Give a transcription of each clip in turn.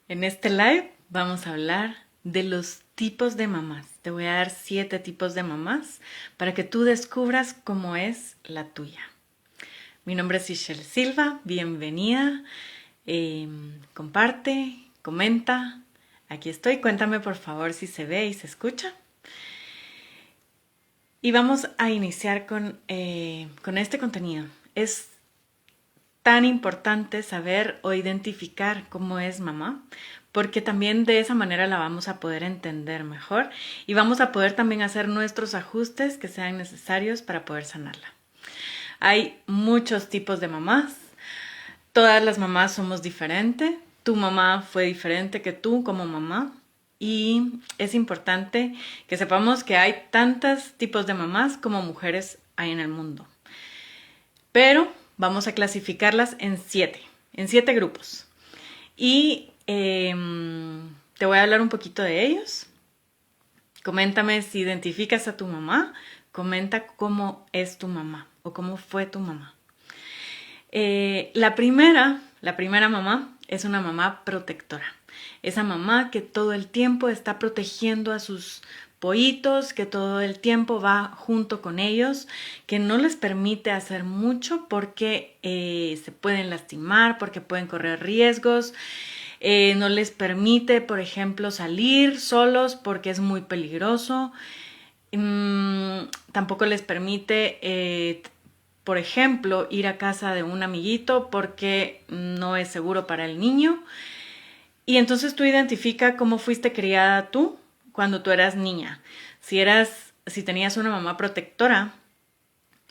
En este live vamos a hablar de los tipos de mamás. Te voy a dar 7 tipos de mamás para que tú descubras cómo es la tuya. Mi nombre es Ishel Silva, bienvenida. Comparte, comenta. Aquí estoy, cuéntame por favor si se ve y se escucha. Y vamos a iniciar con este contenido. Es tan importante saber o identificar cómo es mamá, porque también de esa manera la vamos a poder entender mejor y vamos a poder también hacer nuestros ajustes que sean necesarios para poder sanarla. Hay muchos tipos de mamás, todas las mamás somos diferentes, tu mamá fue diferente que tú como mamá y es importante que sepamos que hay tantos tipos de mamás como mujeres hay en el mundo. Pero vamos a clasificarlas en 7 grupos. Y te voy a hablar un poquito de ellos. Coméntame si identificas a tu mamá, comenta cómo es tu mamá o cómo fue tu mamá. La primera mamá es una mamá protectora. Esa mamá que todo el tiempo está protegiendo a sus pollitos, que todo el tiempo va junto con ellos, que no les permite hacer mucho porque se pueden lastimar, porque pueden correr riesgos. No les permite, por ejemplo, salir solos porque es muy peligroso. Tampoco les permite, por ejemplo, ir a casa de un amiguito porque no es seguro para el niño. Y entonces tú identifica cómo fuiste criada tú cuando tú eras niña. Si tenías una mamá protectora,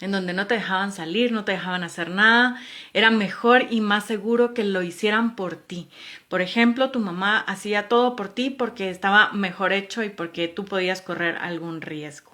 en donde no te dejaban salir, no te dejaban hacer nada, era mejor y más seguro que lo hicieran por ti. Por ejemplo, tu mamá hacía todo por ti porque estaba mejor hecho y porque tú podías correr algún riesgo.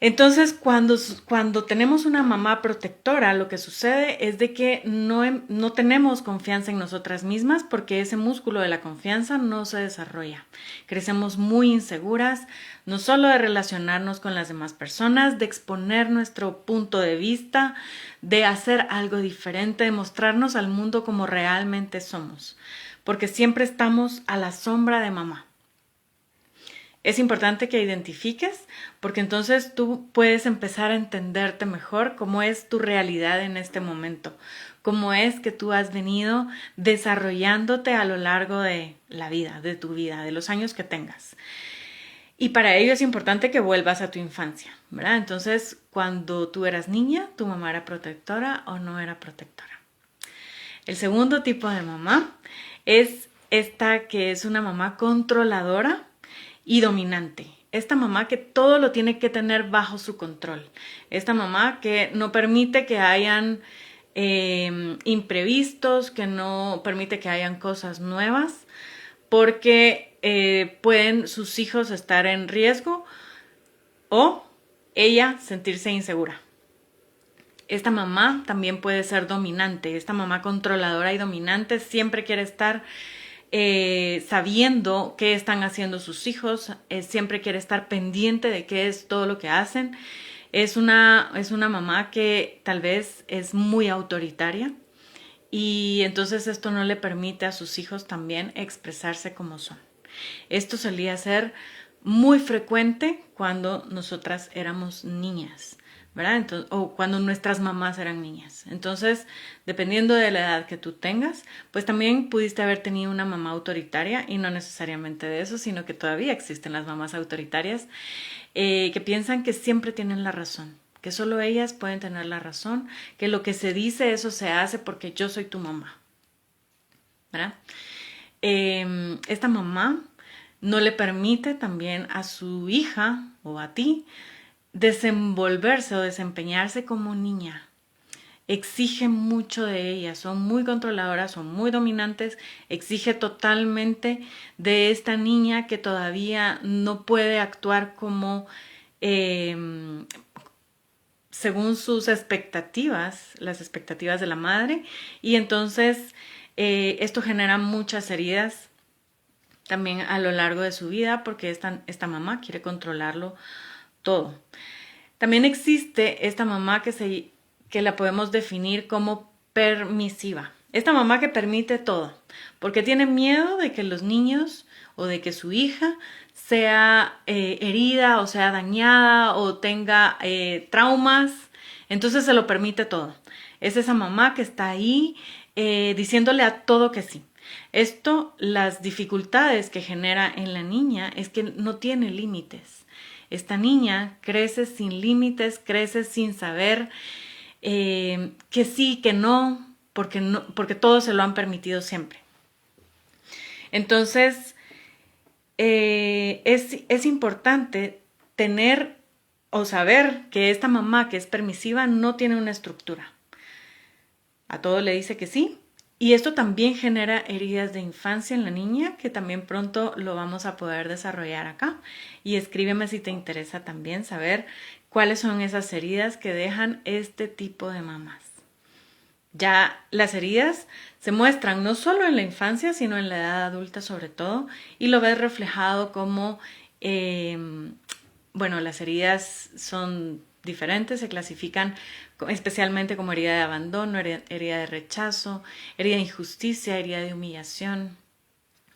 Entonces, cuando tenemos una mamá protectora, lo que sucede es de que no tenemos confianza en nosotras mismas porque ese músculo de la confianza no se desarrolla. Crecemos muy inseguras, no solo de relacionarnos con las demás personas, de exponer nuestro punto de vista, de hacer algo diferente, de mostrarnos al mundo como realmente somos, porque siempre estamos a la sombra de mamá. Es importante que identifiques porque entonces tú puedes empezar a entenderte mejor cómo es tu realidad en este momento, cómo es que tú has venido desarrollándote a lo largo de la vida, de tu vida, de los años que tengas. Y para ello es importante que vuelvas a tu infancia, ¿verdad? Entonces, cuando tú eras niña, ¿tu mamá era protectora o no era protectora? El segundo tipo de mamá es esta que es una mamá controladora y dominante. Esta mamá que todo lo tiene que tener bajo su control. Esta mamá que no permite que hayan imprevistos, que no permite que hayan cosas nuevas, porque pueden sus hijos estar en riesgo o ella sentirse insegura. Esta mamá también puede ser dominante. Esta mamá controladora y dominante siempre quiere estar sabiendo qué están haciendo sus hijos, siempre quiere estar pendiente de qué es todo lo que hacen. Es una mamá que tal vez es muy autoritaria y entonces esto no le permite a sus hijos también expresarse como son. Esto solía ser muy frecuente cuando nosotras éramos niñas, ¿verdad? Entonces, o cuando nuestras mamás eran niñas. Entonces, dependiendo de la edad que tú tengas, pues también pudiste haber tenido una mamá autoritaria y no necesariamente de eso, sino que todavía existen las mamás autoritarias que piensan que siempre tienen la razón, que solo ellas pueden tener la razón, que lo que se dice eso se hace porque yo soy tu mamá, ¿verdad? Esta mamá no le permite también a su hija o a ti desenvolverse o desempeñarse como niña. Exige mucho de ellas, son muy controladoras, son muy dominantes, exige totalmente de esta niña que todavía no puede actuar como según sus expectativas, las expectativas de la madre, y entonces esto genera muchas heridas también a lo largo de su vida porque esta mamá quiere controlarlo todo. También existe esta mamá que la podemos definir como permisiva. Esta mamá que permite todo, porque tiene miedo de que los niños o de que su hija sea herida o sea dañada o tenga traumas, entonces se lo permite todo. Es esa mamá que está ahí diciéndole a todo que sí. Esto, las dificultades que genera en la niña es que no tiene límites. Esta niña crece sin límites, crece sin saber que sí, que no, porque todos se lo han permitido siempre. Entonces, es importante tener o saber que esta mamá que es permisiva no tiene una estructura. A todo le dice que sí. Y esto también genera heridas de infancia en la niña, que también pronto lo vamos a poder desarrollar acá. Y escríbeme si te interesa también saber cuáles son esas heridas que dejan este tipo de mamás. Ya las heridas se muestran no solo en la infancia, sino en la edad adulta sobre todo, y lo ves reflejado como, las heridas son diferentes, se clasifican especialmente como herida de abandono, herida de rechazo, herida de injusticia, herida de humillación,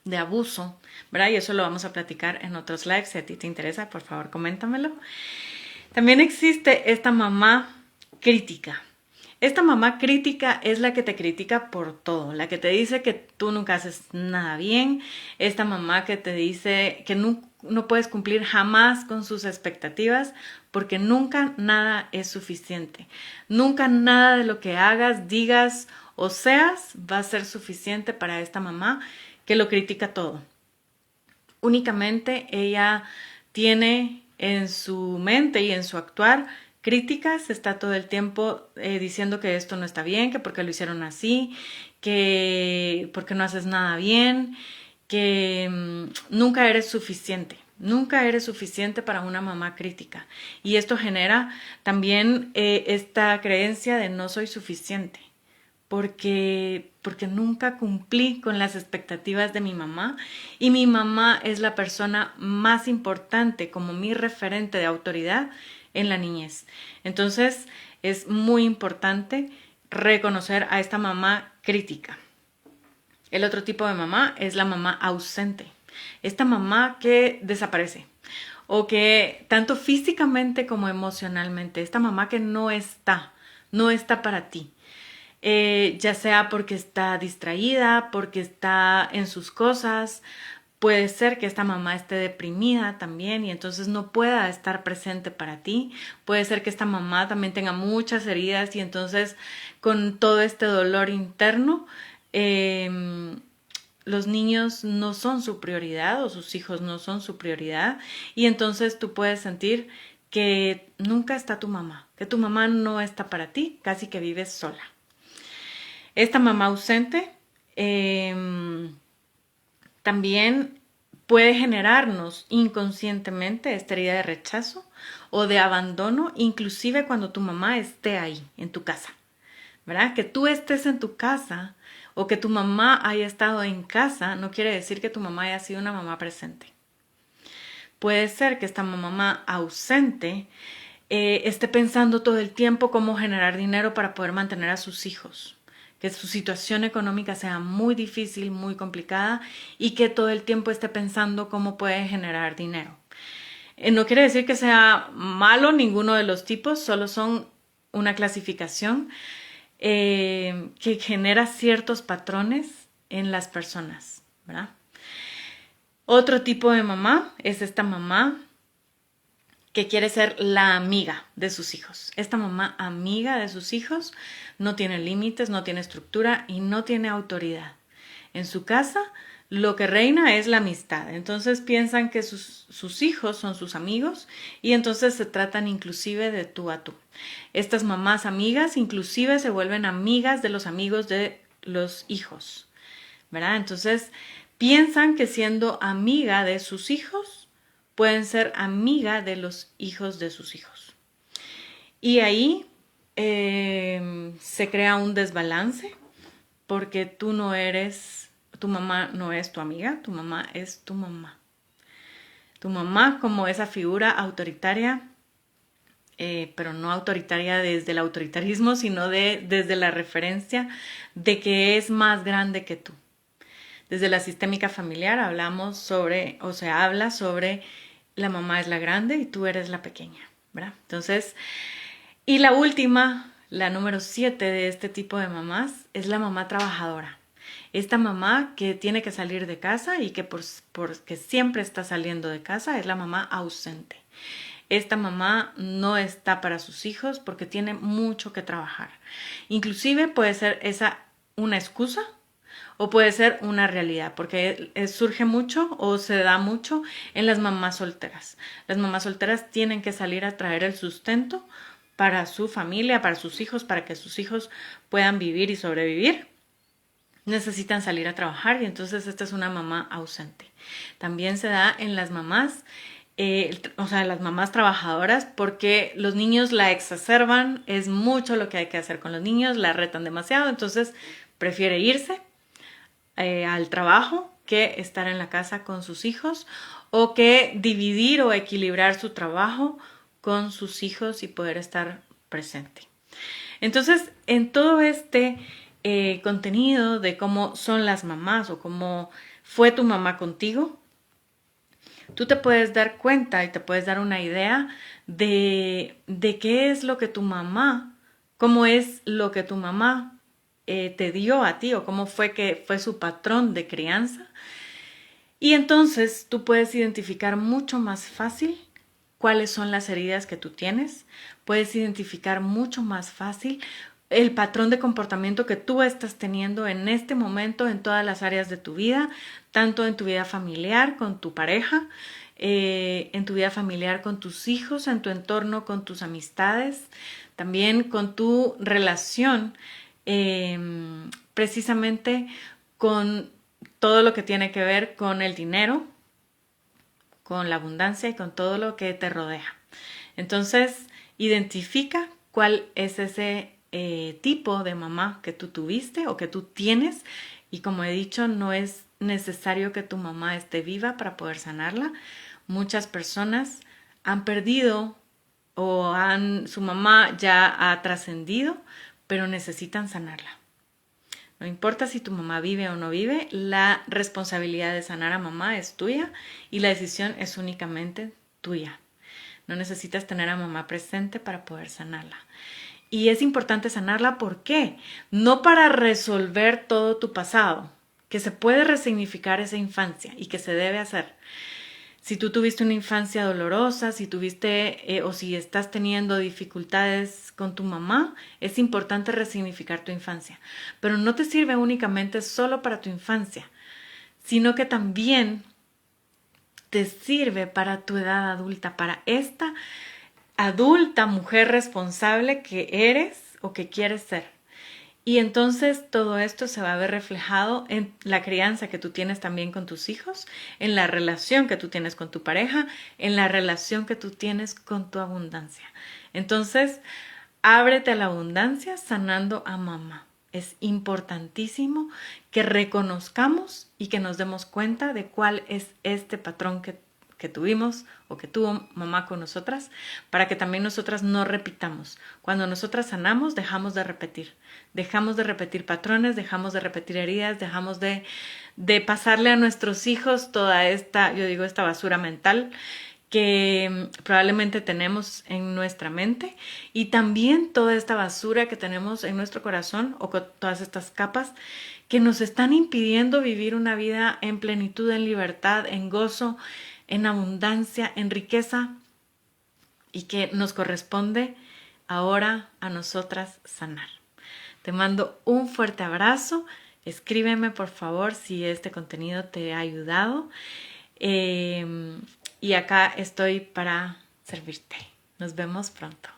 de abuso, ¿verdad? Y eso lo vamos a platicar en otros lives. Si a ti te interesa, por favor, coméntamelo. También existe esta mamá crítica. Esta mamá crítica es la que te critica por todo, la que te dice que tú nunca haces nada bien, esta mamá que te dice que no puedes cumplir jamás con sus expectativas porque nunca nada es suficiente. Nunca nada de lo que hagas, digas o seas va a ser suficiente para esta mamá que lo critica todo. Únicamente ella tiene en su mente y en su actuar críticas, está todo el tiempo diciendo que esto no está bien, que porque lo hicieron así, que porque no haces nada bien, que nunca eres suficiente. Nunca eres suficiente para una mamá crítica. Y esto genera también esta creencia de no soy suficiente. Porque nunca cumplí con las expectativas de mi mamá y mi mamá es la persona más importante como mi referente de autoridad en la niñez. Entonces es muy importante reconocer a esta mamá crítica. El otro tipo de mamá es la mamá ausente. Esta mamá que desaparece o que tanto físicamente como emocionalmente, esta mamá que no está para ti. Ya sea porque está distraída, porque está en sus cosas, puede ser que esta mamá esté deprimida también y entonces no pueda estar presente para ti, puede ser que esta mamá también tenga muchas heridas y entonces con todo este dolor interno, los niños no son su prioridad o sus hijos no son su prioridad y entonces tú puedes sentir que nunca está tu mamá, que tu mamá no está para ti, casi que vives sola. Esta mamá ausente también puede generarnos inconscientemente esta herida de rechazo o de abandono, inclusive cuando tu mamá esté ahí, en tu casa, ¿verdad? Que tú estés en tu casa o que tu mamá haya estado en casa no quiere decir que tu mamá haya sido una mamá presente. Puede ser que esta mamá ausente esté pensando todo el tiempo cómo generar dinero para poder mantener a sus hijos, que su situación económica sea muy difícil, muy complicada y que todo el tiempo esté pensando cómo puede generar dinero. No quiere decir que sea malo ninguno de los tipos, solo son una clasificación que genera ciertos patrones en las personas, ¿verdad? Otro tipo de mamá es esta mamá que quiere ser la amiga de sus hijos. Esta mamá amiga de sus hijos no tiene límites, no tiene estructura y no tiene autoridad. En su casa lo que reina es la amistad. Entonces piensan que sus hijos son sus amigos y entonces se tratan inclusive de tú a tú. Estas mamás amigas inclusive se vuelven amigas de los amigos de los hijos, ¿verdad? Entonces piensan que siendo amiga de sus hijos pueden ser amiga de los hijos de sus hijos. Y ahí se crea un desbalance porque tú no eres, tu mamá no es tu amiga, tu mamá es tu mamá. Tu mamá como esa figura autoritaria pero no autoritaria desde el autoritarismo, sino desde la referencia de que es más grande que tú. Desde la sistémica familiar hablamos sobre, o se habla sobre la mamá es la grande y tú eres la pequeña, ¿verdad? Entonces, y la última, la número 7 de este tipo de mamás, es la mamá trabajadora. Esta mamá que tiene que salir de casa y que porque siempre está saliendo de casa es la mamá ausente. Esta mamá no está para sus hijos porque tiene mucho que trabajar. Inclusive puede ser esa una excusa o puede ser una realidad, porque surge mucho o se da mucho en las mamás solteras. Las mamás solteras tienen que salir a traer el sustento para su familia, para sus hijos, para que sus hijos puedan vivir y sobrevivir. Necesitan salir a trabajar y entonces esta es una mamá ausente. También se da en las mamás, las mamás trabajadoras, porque los niños la exacerban, es mucho lo que hay que hacer con los niños, la retan demasiado, entonces prefiere irse al trabajo que estar en la casa con sus hijos o que dividir o equilibrar su trabajo con sus hijos y poder estar presente. Entonces, en todo este contenido de cómo son las mamás o cómo fue tu mamá contigo, tú te puedes dar cuenta y te puedes dar una idea de qué es lo que tu mamá, cómo es lo que tu mamá te dio a ti o cómo fue que fue su patrón de crianza. Y entonces tú puedes identificar mucho más fácil cuáles son las heridas que tú tienes, puedes identificar mucho más fácil el patrón de comportamiento que tú estás teniendo en este momento en todas las áreas de tu vida, tanto en tu vida familiar con tu pareja, en tu vida familiar con tus hijos, en tu entorno con tus amistades, también con tu relación precisamente con todo lo que tiene que ver con el dinero, con la abundancia y con todo lo que te rodea. Entonces, identifica cuál es ese tipo de mamá que tú tuviste o que tú tienes. Y como he dicho, no es necesario que tu mamá esté viva para poder sanarla. Muchas personas han perdido o su mamá ya ha trascendido, pero necesitan sanarla. No importa si tu mamá vive o no vive, la responsabilidad de sanar a mamá es tuya y la decisión es únicamente tuya. No necesitas tener a mamá presente para poder sanarla. Y es importante sanarla, ¿por qué? No para resolver todo tu pasado, que se puede resignificar esa infancia y que se debe hacer. Si tú tuviste una infancia dolorosa, si tuviste o si estás teniendo dificultades con tu mamá, es importante resignificar tu infancia. Pero no te sirve únicamente solo para tu infancia, sino que también te sirve para tu edad adulta, para esta adulta mujer responsable que eres o que quieres ser. Y entonces todo esto se va a ver reflejado en la crianza que tú tienes también con tus hijos, en la relación que tú tienes con tu pareja, en la relación que tú tienes con tu abundancia. Entonces, ábrete a la abundancia sanando a mamá. Es importantísimo que reconozcamos y que nos demos cuenta de cuál es este patrón que tuvimos o que tuvo mamá con nosotras, para que también nosotras no repitamos. Cuando nosotras sanamos, dejamos de repetir patrones, dejamos de repetir heridas, dejamos de pasarle a nuestros hijos toda esta, yo digo, esta basura mental que probablemente tenemos en nuestra mente y también toda esta basura que tenemos en nuestro corazón o con todas estas capas que nos están impidiendo vivir una vida en plenitud, en libertad, en gozo, en abundancia, en riqueza y que nos corresponde ahora a nosotras sanar. Te mando un fuerte abrazo. Escríbeme por favor si este contenido te ha ayudado. Y acá estoy para servirte. Nos vemos pronto.